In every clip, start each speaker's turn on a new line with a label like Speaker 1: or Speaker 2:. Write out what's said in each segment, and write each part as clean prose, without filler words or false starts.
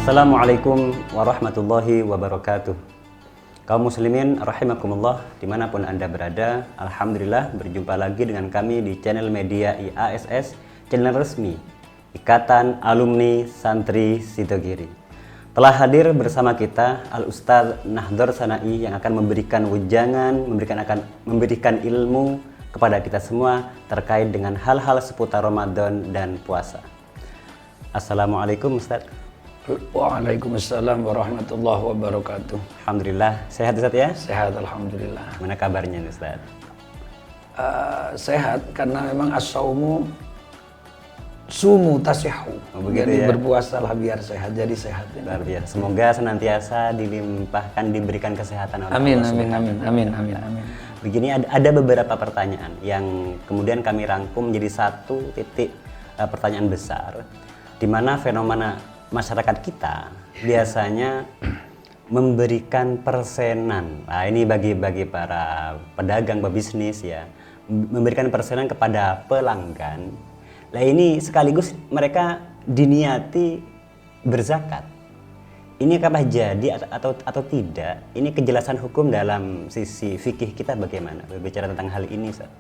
Speaker 1: Assalamualaikum warahmatullahi wabarakatuh. Kaum muslimin rahimakumullah dimanapun anda berada, alhamdulillah berjumpa lagi dengan kami di channel media IASS, channel resmi Ikatan Alumni Santri Sidogiri. Telah hadir bersama kita Al-Ustadz Nahdhar Sanai yang akan memberikan wejangan, memberikan ilmu kepada kita semua terkait dengan hal-hal seputar Ramadan dan puasa. Assalamualaikum Ustadz.
Speaker 2: Waalaikumsalam warahmatullahi wabarakatuh.
Speaker 1: Alhamdulillah, sehat Ustaz ya?
Speaker 2: Sehat alhamdulillah.
Speaker 1: Mana kabarnya Ustaz?
Speaker 2: Sehat karena memang as-saumu sumu tasihhu. Jadi berpuasalah biar sehat, jadi sehat.
Speaker 1: Luar biasa. Semoga senantiasa dilimpahkan, diberikan kesehatan oleh
Speaker 2: amin,
Speaker 1: Allah.
Speaker 2: amin.
Speaker 1: Begini, ada beberapa pertanyaan yang kemudian kami rangkum menjadi satu titik pertanyaan besar, di mana fenomena masyarakat kita biasanya memberikan persenan. Nah, ini bagi para pedagang, pebisnis ya, memberikan persenan kepada pelanggan. Nah, ini sekaligus mereka diniati berzakat. Ini apakah jadi atau tidak? Ini kejelasan hukum dalam sisi fikih kita bagaimana berbicara tentang hal ini, Ustaz?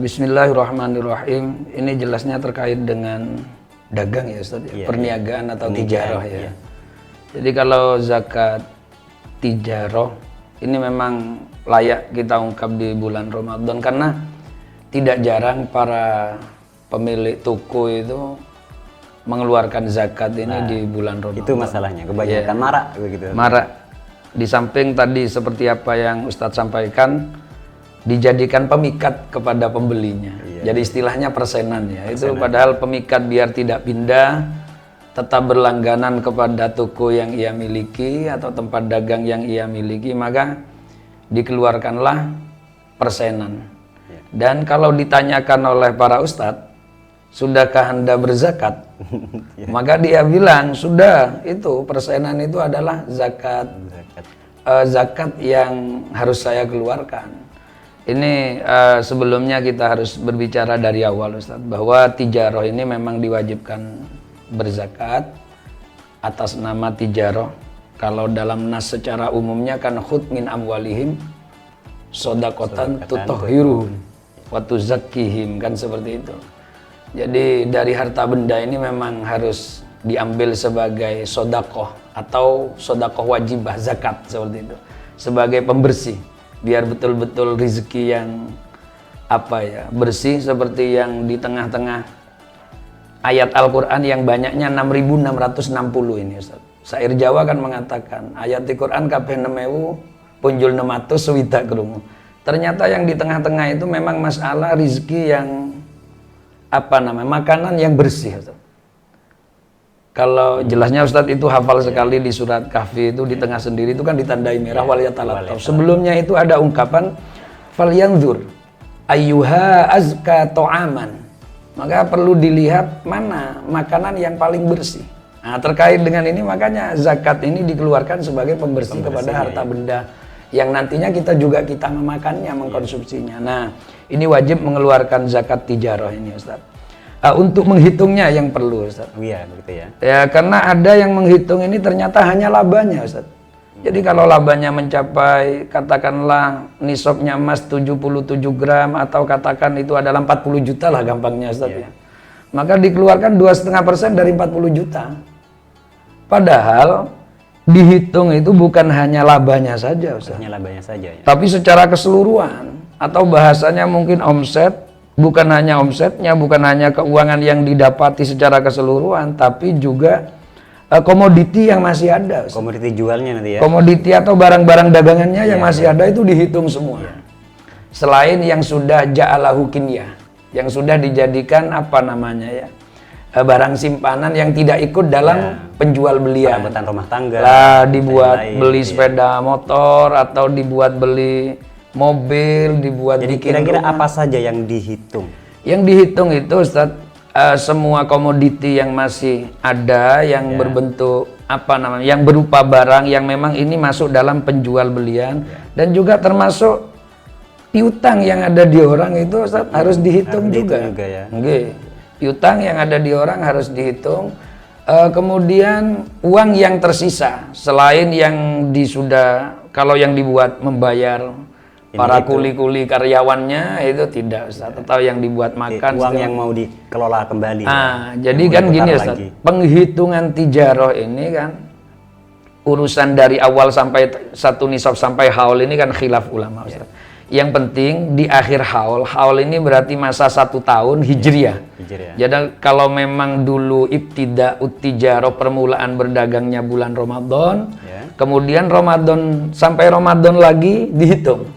Speaker 2: Bismillahirrahmanirrahim. Ini jelasnya terkait dengan dagang ya Ustaz, perniagaan atau tijarah ya. Jadi kalau zakat tijarah ini memang layak kita ungkap di bulan Ramadan karena tidak jarang para pemilik toko itu mengeluarkan zakat ini di bulan Ramadan.
Speaker 1: Itu masalahnya, kebanyakan marak begitu.
Speaker 2: Marak. Di samping tadi seperti apa yang Ustadz sampaikan, dijadikan pemikat kepada pembelinya. Jadi istilahnya persenan ya. Itu padahal pemikat biar tidak pindah, tetap berlangganan kepada toko yang ia miliki atau tempat dagang yang ia miliki, maka dikeluarkanlah persenan. Dan kalau ditanyakan oleh para ustadz, sudahkah Anda berzakat? Maka dia bilang, sudah, itu persenan itu adalah zakat. Zakat yang harus saya keluarkan. Ini sebelumnya kita harus berbicara dari awal Ustaz, bahwa tijarah ini memang diwajibkan berzakat atas nama tijarah. Kalau dalam nas secara umumnya kan khudh min amwalihim shadaqatan tutahhiruhum wa tuzakkihim, kan seperti itu. Jadi dari harta benda ini memang harus diambil sebagai sedekah atau sedekah wajibah, zakat seperti itu, sebagai pembersih, biar betul-betul rezeki yang bersih, seperti yang di tengah-tengah ayat Al-Quran yang banyaknya 6.660 ini Ustaz. Syair Jawa kan mengatakan ayat Al-Quran kabeh 6.000 punjul 600 swidak krungu. Ternyata yang di tengah-tengah itu memang masalah rezeki yang makanan yang bersih Ustaz. Kalau jelasnya Ustadz itu hafal sekali di surat Kahfi itu di tengah sendiri itu kan ditandai merah wal yatalattaf. Sebelumnya itu ada ungkapan falyanzur ayyuha azka ta'aman. Maka perlu dilihat mana makanan yang paling bersih. Nah, terkait dengan ini makanya zakat ini dikeluarkan sebagai pembersih kepada harta benda yang nantinya kita memakannya, mengkonsumsinya. Nah, ini wajib mengeluarkan zakat tijarah ini Ustadz. Untuk menghitungnya yang perlu Ustaz.
Speaker 1: Iya, begitu ya.
Speaker 2: Ya, karena ada yang menghitung ini ternyata hanya labanya Ustaz. Jadi kalau labanya mencapai katakanlah nisabnya emas 77 gram atau katakan itu adalah 40 juta lah gampangnya Ustaz ya. Maka dikeluarkan 2,5% dari 40 juta. Padahal dihitung itu bukan hanya labanya saja Ustaz.
Speaker 1: Hanya labanya saja ya.
Speaker 2: Tapi secara keseluruhan atau bahasanya mungkin omset. Bukan hanya omsetnya, bukan hanya keuangan yang didapati secara keseluruhan, tapi juga komoditi yang masih ada.
Speaker 1: Komoditi jualnya nanti ya?
Speaker 2: Komoditi atau barang-barang dagangannya yang masih ada itu dihitung semua. Selain yang sudah ja'alahu kinyah, yang sudah dijadikan barang simpanan yang tidak ikut dalam penjual belian.
Speaker 1: Perabotan rumah tangga.
Speaker 2: Dibuat beli sepeda motor atau dibuat beli mobil, dibuat.
Speaker 1: Jadi kira-kira apa saja yang dihitung?
Speaker 2: Yang dihitung itu Ustaz, semua komoditi yang masih ada yang berbentuk yang berupa barang yang memang ini masuk dalam penjual belian dan juga termasuk piutang yang ada di orang itu Ustaz, harus dihitung juga.
Speaker 1: Ya.
Speaker 2: Piutang yang ada di orang harus dihitung. Kemudian uang yang tersisa selain yang kalau yang dibuat membayar para kuli-kuli karyawannya itu tidak Ustaz, atau yang dibuat makan
Speaker 1: uang yang mau dikelola kembali.
Speaker 2: Jadi kan gini Ustaz, penghitungan tijarah ini kan urusan dari awal sampai satu nisab sampai haul ini kan khilaf ulama Ustaz. Yang penting di akhir haul ini berarti masa 1 tahun hijriah. Jadi kalau memang dulu ibtida utijarah permulaan berdagangnya bulan Ramadan, kemudian Ramadan sampai Ramadan lagi dihitung.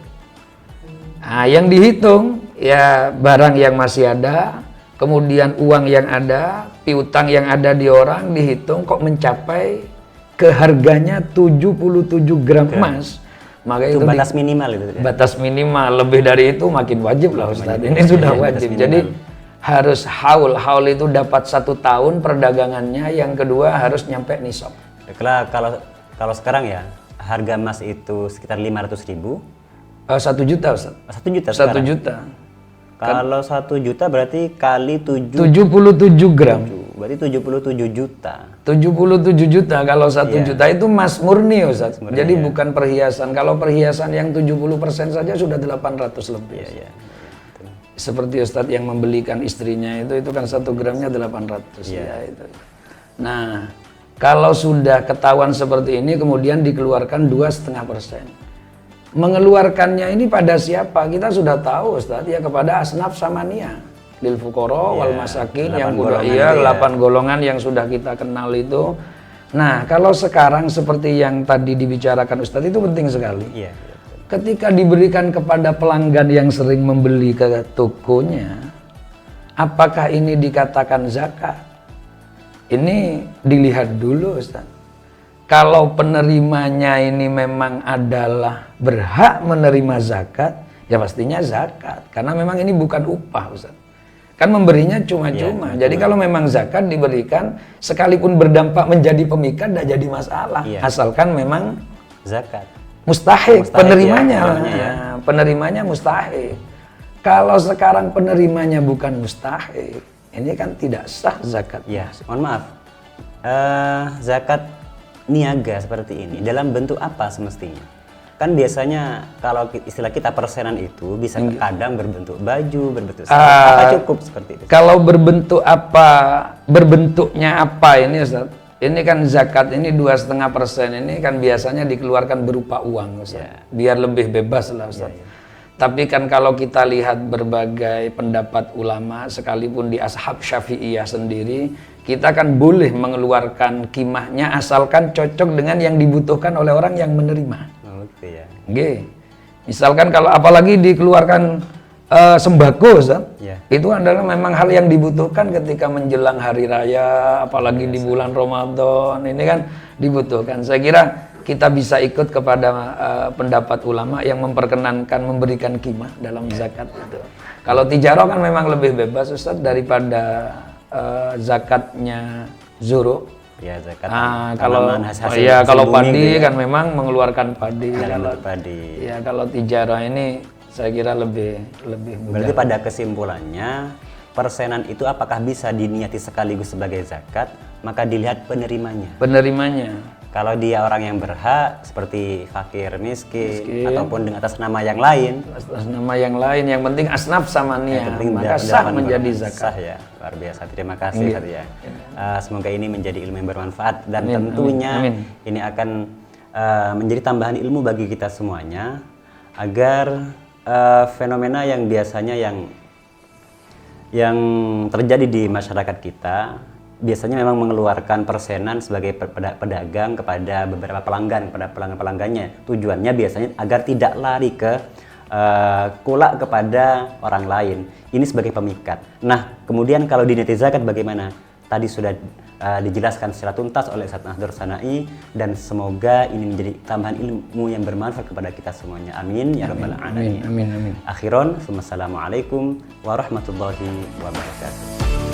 Speaker 2: Nah, yang dihitung ya barang yang masih ada, kemudian uang yang ada, piutang yang ada di orang dihitung kok mencapai ke harganya 77 gram emas. Maka itu
Speaker 1: batas minimal itu.
Speaker 2: Batas minimal, lebih dari itu makin wajib lah Ustaz. Ini sudah wajib. Jadi harus haul itu dapat 1 tahun perdagangannya, yang kedua harus nyampe nisab.
Speaker 1: Kalau sekarang ya harga emas itu sekitar 500.000.
Speaker 2: 1 juta Ustaz.
Speaker 1: 1 juta.
Speaker 2: 1 juta.
Speaker 1: Kalau 1 juta berarti kali 77
Speaker 2: gram.
Speaker 1: Berarti 77 juta.
Speaker 2: 77 juta kalau 1 juta itu emas murni Ustaz. Jadi bukan perhiasan. Kalau perhiasan yang 70% saja sudah 800 lebih. Seperti Ustaz yang membelikan istrinya itu kan 1 gramnya 800 itu. Nah, kalau sudah ketahuan seperti ini kemudian dikeluarkan 2,5%. Mengeluarkannya ini pada siapa? Kita sudah tahu Ustaz ya, kepada asnaf samania, lil fuqara wal masakin, yang udah 8 golongan yang sudah kita kenal itu. Nah, kalau sekarang seperti yang tadi dibicarakan Ustaz itu penting sekali. Ketika diberikan kepada pelanggan yang sering membeli ke tokonya, apakah ini dikatakan zakat? Ini dilihat dulu Ustaz. Kalau penerimanya ini memang adalah berhak menerima zakat, ya pastinya zakat. Karena memang ini bukan upah Ustaz. Kan memberinya cuma-cuma. Jadi kalau memang zakat diberikan, sekalipun berdampak menjadi pemikat, tidak jadi masalah. Asalkan memang
Speaker 1: zakat.
Speaker 2: Mustahik penerimanya. Penerimanya mustahik. Kalau sekarang penerimanya bukan mustahik, ini kan tidak sah zakat.
Speaker 1: Mohon maaf. Zakat niaga seperti ini dalam bentuk apa semestinya? Kan biasanya kalau istilah kita persenan itu bisa kadang berbentuk baju, berbentuk apa cukup seperti itu? Kalau
Speaker 2: berbentuknya apa ini Ustaz? Ini kan zakat ini 2,5% ini kan biasanya dikeluarkan berupa uang Ustaz. Biar lebih bebas lah Ustaz. Tapi kan kalau kita lihat berbagai pendapat ulama, sekalipun di ashab syafi'iyah sendiri, kita kan boleh mengeluarkan kimahnya asalkan cocok dengan yang dibutuhkan oleh orang yang menerima. Misalkan kalau apalagi dikeluarkan sembako Ustaz, itu adalah memang hal yang dibutuhkan ketika menjelang hari raya, apalagi di bulan Ramadan, ini kan dibutuhkan. Saya kira kita bisa ikut kepada pendapat ulama yang memperkenankan memberikan kimah dalam zakat itu. Kalau tijarah kan memang lebih bebas Ustaz daripada zakatnya zuru.
Speaker 1: Zakat.
Speaker 2: Kalau padi kan memang mengeluarkan padi. Kalau tijarah ini saya kira lebih mudah.
Speaker 1: Berarti pada kesimpulannya persenan itu apakah bisa diniati sekaligus sebagai zakat, maka dilihat penerimanya. Kalau dia orang yang berhak seperti fakir, miskin, ataupun dengan atas nama yang lain.
Speaker 2: Atas nama yang lain, yang penting asnaf samania, maka sah menjadi zakat.
Speaker 1: Sah ya, luar biasa. Terima kasih ya. Semoga ini menjadi ilmu yang bermanfaat dan tentunya ini akan menjadi tambahan ilmu bagi kita semuanya agar fenomena yang biasanya yang terjadi di masyarakat kita biasanya memang mengeluarkan persenan sebagai pedagang kepada beberapa pelanggan, kepada pelanggan-pelanggannya. Tujuannya biasanya agar tidak lari ke kulak kepada orang lain. Ini sebagai pemikat. Nah, kemudian kalau di neti zakat bagaimana? Tadi sudah dijelaskan secara tuntas oleh Ustaz Nahdhar Sanai, dan semoga ini menjadi tambahan ilmu yang bermanfaat kepada kita semuanya. Amin ya rabbal alamin.
Speaker 2: Amin.
Speaker 1: Akhiron, assalamualaikum warahmatullahi wabarakatuh.